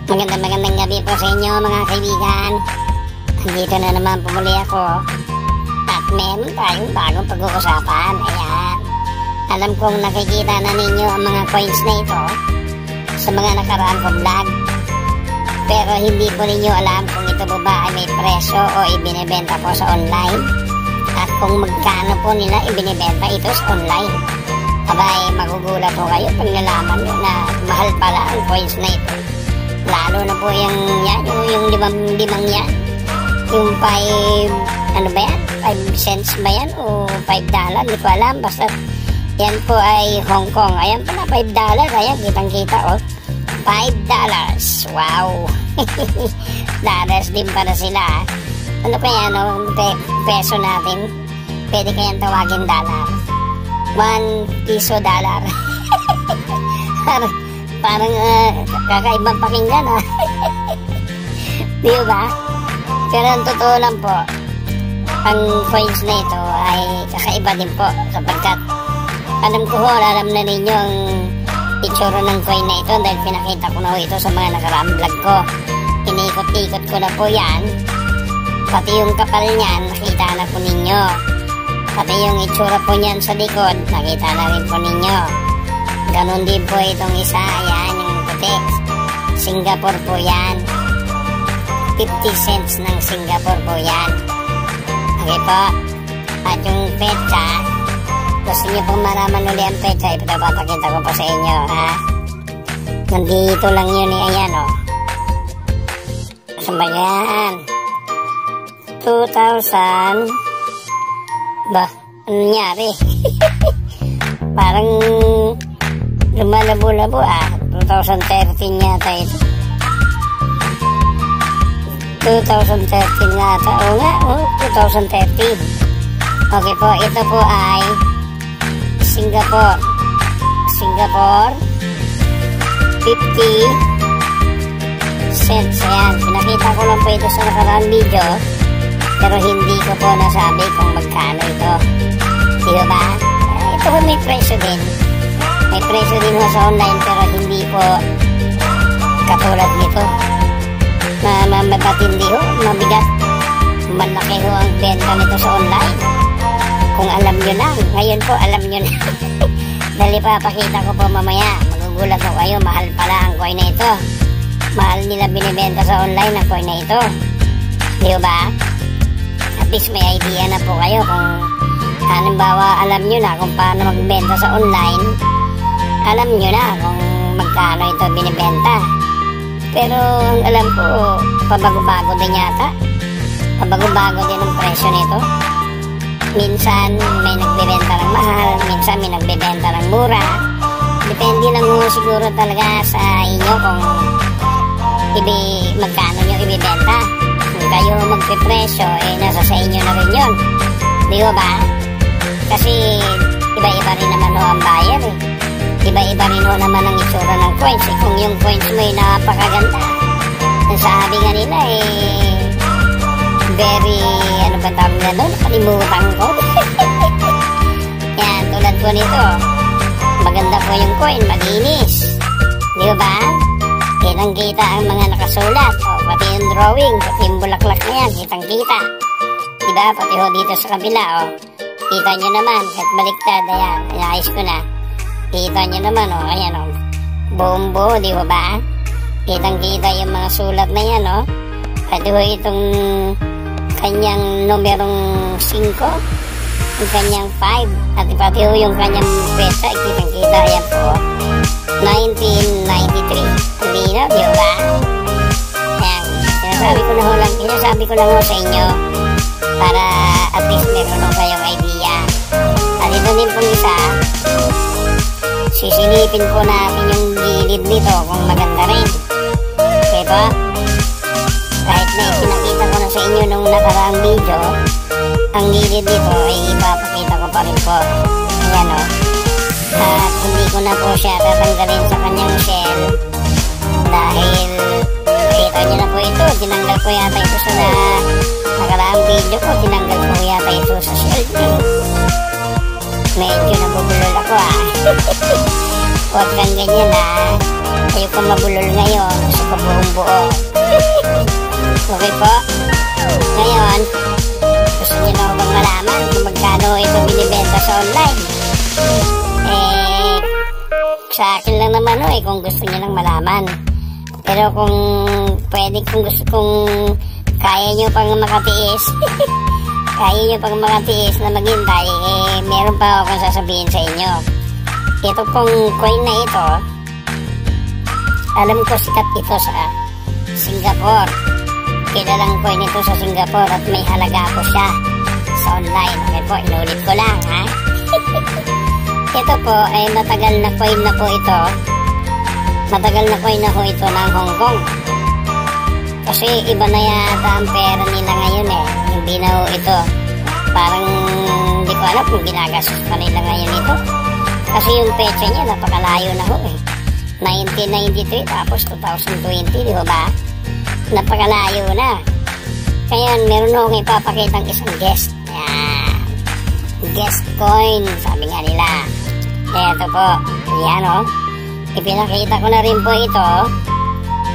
Magandang gabi po sa inyo mga kaibigan. Andito na naman po muli ako. At meron tayong bagong pag-uusapan. Ayan. Alam kong nakikita na ninyo ang mga coins na ito sa mga nakaraan kong vlog. Pero hindi po ninyo alam kung ito po ba ay may presyo o ibinibenta po sa online. At kung magkano po nila ibinibenta ito sa online. Abay, magugulat po kayo pag nalaman nyo na mahal pala ang coins na ito. Lalo na po yung limang yan. Yung 5, ano ba yan? 5 cents ba yan? O $5? Hindi ko alam. Basta yan po ay Hong Kong. Ayan pala, $5. Ayan, kitang-kita oh. $5. Wow. Dollars din para sila. Ano kaya, no? Peso natin. Pwede kayang tawagin dollar. 1 piso dollar. Parang kakaibang pakinggan ha. Di ba? Pero ang totoo lang po, ang coins na ito ay kakaiba din po sapagkat alam na ninyo ang itsura ng coin na ito dahil pinakita ko na ito sa mga nakaraang vlog ko. Inikot-ikot ko na po yan. Pati yung kapal niyan nakita na po ninyo. Pati yung itsura po niyan sa likod nakita na rin po ninyo. Ganon din po itong isa. Ayan yung puti. Singapore po yan. 50 cents ng Singapore po yan. Okay po. At yung petsa, gusto nyo pong malaman uli ang petsa, ipapakita ko po sa inyo ha. Nandito lang yun eh. Ayan o. Saan ba yan? 2,000 ba? Ano nangyari? Parang lumalabo-labo 2013 yata ito. 2013 yata. Oo nga, 2013. Okay po, ito po ay Singapore 50 cents. Ayan, pinakita ko lang po ito sa nakaraang video pero hindi ko po nasabi kung magkano ito. Di ba? Ito po may presyo din. May presyo din ho sa online pero hindi po katulad nito. Mabatindi ho, mabigat. Malaki ho ang benta nito sa online. Kung alam nyo lang, ngayon po alam nyo na. Dahil ipapakita ko po mamaya. Magugulat ho kayo, mahal pala ang coin na ito. Mahal nila binibenta sa online ang coin na ito. Di ba? At least may idea na po kayo kung halimbawa alam nyo na kung paano magbenta sa online. Alam nyo na kung magkano ito binibenta. Pero ang alam ko, pabago-bago din yata. Pabago-bago din ang presyo nito. Minsan may nagbebenta ng mahal, minsan may nagbebenta ng mura. Depende lang mo siguro talaga sa inyo kung magkano nyo ibibenta. Kung kayo magpipresyo, nasa sa inyo na rin yun. Di ba? Kasi iba-iba rin naman ho ang buyer eh. Iba-iba rin ho naman ang itsura ng coins eh. Kung yung coins mo ay napakaganda, ang sabi nga nila very, ano ba tawag na doon? Nakalimutan ko. Yan, tulad ko nito. Maganda po yung coin, malinis. Di ba? Kitang-kita ang mga nakasulat. O, pati yung drawing, pati yung bulaklak na yan, kitang-kita. Di ba? Pati ho dito sa kabila, o. Kita nyo naman, kahit baliktad, ayan, ayos ko na. Kita nyo naman, o, ayan, o. Buong-buo, di ba? Kitang-kita yung mga sulat na yan, o. Pati ho itong kanyang numerong 5, yung kanyang 5, at pati ho yung kanyang pesa, kitang-kita, ayan po. 1993. Hindi na, di ba? Ayan, sinasabi ko lang ho sa inyo para at least meron ho kayong idea. At ito din pong isa, sisilipin po natin yung gilid nito kung maganda rin. Okay ba? Kahit na pinakita ko na sa inyo nung nakaraang video, ang gilid nito ay ipapakita ko pa rin po. Ayan o. At hindi ko na po siya tatanggalin sa kanyang shell dahil kita nyo na po ito, tinanggal ko yata ito sa nakaraang video ko, tinanggal ko yata ito sa shell niyo. Medyo nabubulol ako Huwag kang ganyan ha. Ayoko mabulol ngayon. Gusto ko buong buo. Okay po? Ngayon, gusto niyo na bang malaman kung magkano ito binibenta sa online? Sa akin lang naman kung gusto niyo lang malaman. Pero kung pwede, kung kaya niyo pang makatiis, kaya niyo pang makatiis na maghintay, meron pa akong sasabihin sa inyo. Ito pong coin na ito, alam ko sikat ito sa Singapore. Kilalang coin ito sa Singapore at may halaga po siya sa online. Okay po, inulit ko lang ha. Ito po ay matagal na coin na po ito. Matagal na coin na po ito ng Hong Kong. Kasi iba na yata ang pera nila ngayon Hindi na ho ito. Parang hindi ko alam kung ginagastos pa nila ngayon ito. Kasi yung petsa niya napakalayo na ho 1993 tapos 2020, di ba? Napakalayo na. Kaya meron akong ipapakitang isang guest. Yan. Guest coin, sabi nga nila. Eto po. Yan Ipinakita ko na rin po ito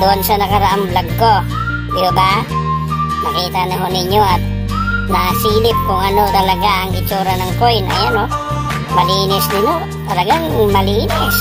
doon sa nakaraang vlog ko. Di ba? Nakita na ho ninyo at nasilip kung ano talaga ang itsura ng coin. Ayan malinis din talagang malinis.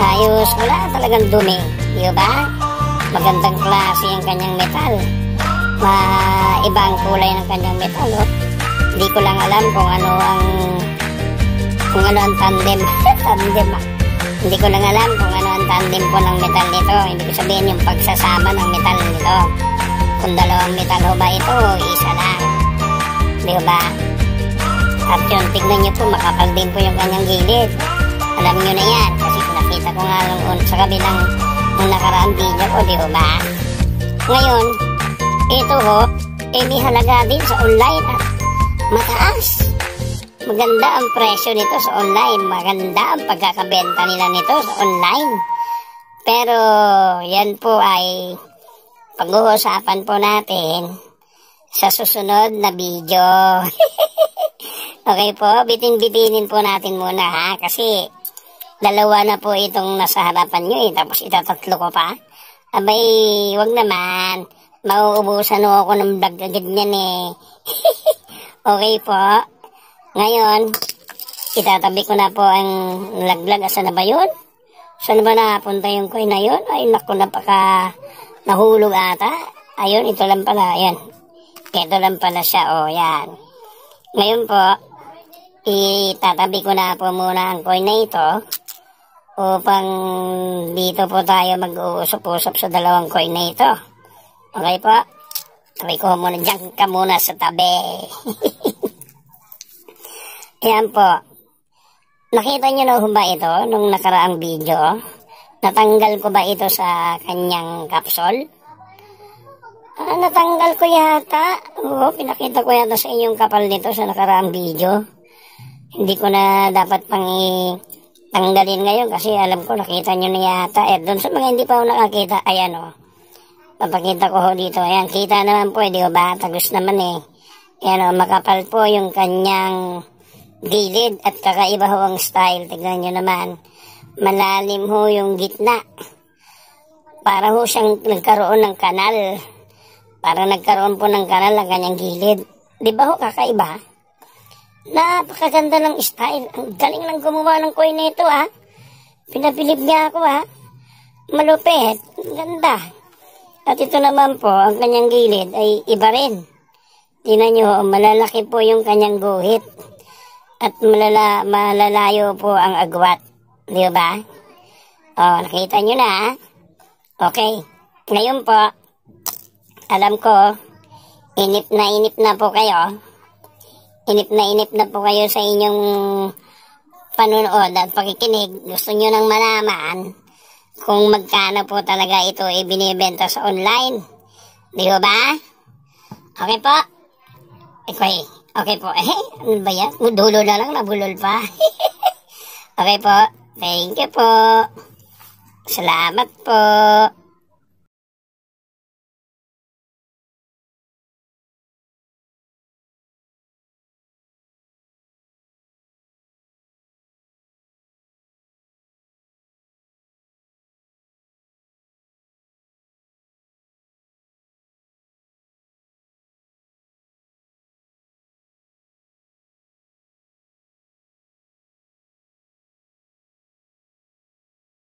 Ayos, wala talagang dumi. Di ba? Magandang klase ang kanyang metal. Iba ang kulay ng kanyang metal. Hindi ko lang alam kung ano ang tandem. Hindi ko lang alam kung ano ang tandem po ng metal nito. Hindi ko sabihin yung pagsasama ng metal nito. Kung dalawang metal ba ito, isa lang. Di ba? At yun, tignan nyo po, makapal din po yung kanyang gilid. Alam nyo na yan, kasi nakita ko nga lang sa kabilang nung nakaraang video ko, di ba? Ngayon, ito may halaga din sa online at mataas. Maganda ang presyo nito sa online. Maganda ang pagkakabenta nila nito sa online. Pero, yan po ay pag-uusapan po natin sa susunod na video. Okay po, bitin-bitinin po natin muna ha, kasi dalawa na po itong nasa harapan nyo tapos itatatlo ko pa. Abay, wag naman, mauubusan ako ng vlog agad niyan Okay po, ngayon, itatabi ko na po ang laglag. Asa na ba yun? Saan ba napunta yung coin na yun? Ay, naku, nahulog ata. Ayun, ito lang pala, ayan. Ito lang pala siya, yan. Ngayon po, itatabi ko na po muna ang coin na ito upang dito po tayo mag-uusap-usap sa dalawang coin na ito. Okay po? Tabi ko muna, dyan ka muna sa tabi. Yan po. Nakita nyo na ba ito nung nakaraang video? Natanggal ko ba ito sa kanyang capsule? Natanggal ko yata. Oo, pinakita ko yata sa inyong kapal nito sa nakaraang video. Hindi ko na dapat pang tanggalin ngayon kasi alam ko nakita nyo na yata. Doon sa mga hindi pa ako nakakita, ayan papakita ko dito. Ayan, kita naman po, di ba? Tagus naman Ayan makapal po yung kanyang gilid at kakaiba ho ang style. Tignan nyo naman. Malalim ho yung gitna. Para ho siyang nagkaroon ng kanal. Para nagkaroon po ng kanal ang kanyang gilid. Di ba ho kakaiba? Napakaganda ng style. Ang galing lang gumawa ng coin na ito Pinapilip niya ako Malupit. Ganda. At ito naman po, ang kanyang gilid ay iba rin. Tingnan nyo, malalaki po yung kanyang guhit. At malalayo po ang agwat. Di ba? Nakita nyo na Okay. Ngayon po, alam ko, inip na po kayo. Inip na po kayo sa inyong panunood at pakikinig. Gusto nyo nang malaman kung magkano po talaga ito ibinibenta sa online. Di ba? Okay po? Okay po. Ano ba yan? Dulo na lang, nabulol pa. Okay po. Thank you po. Salamat po.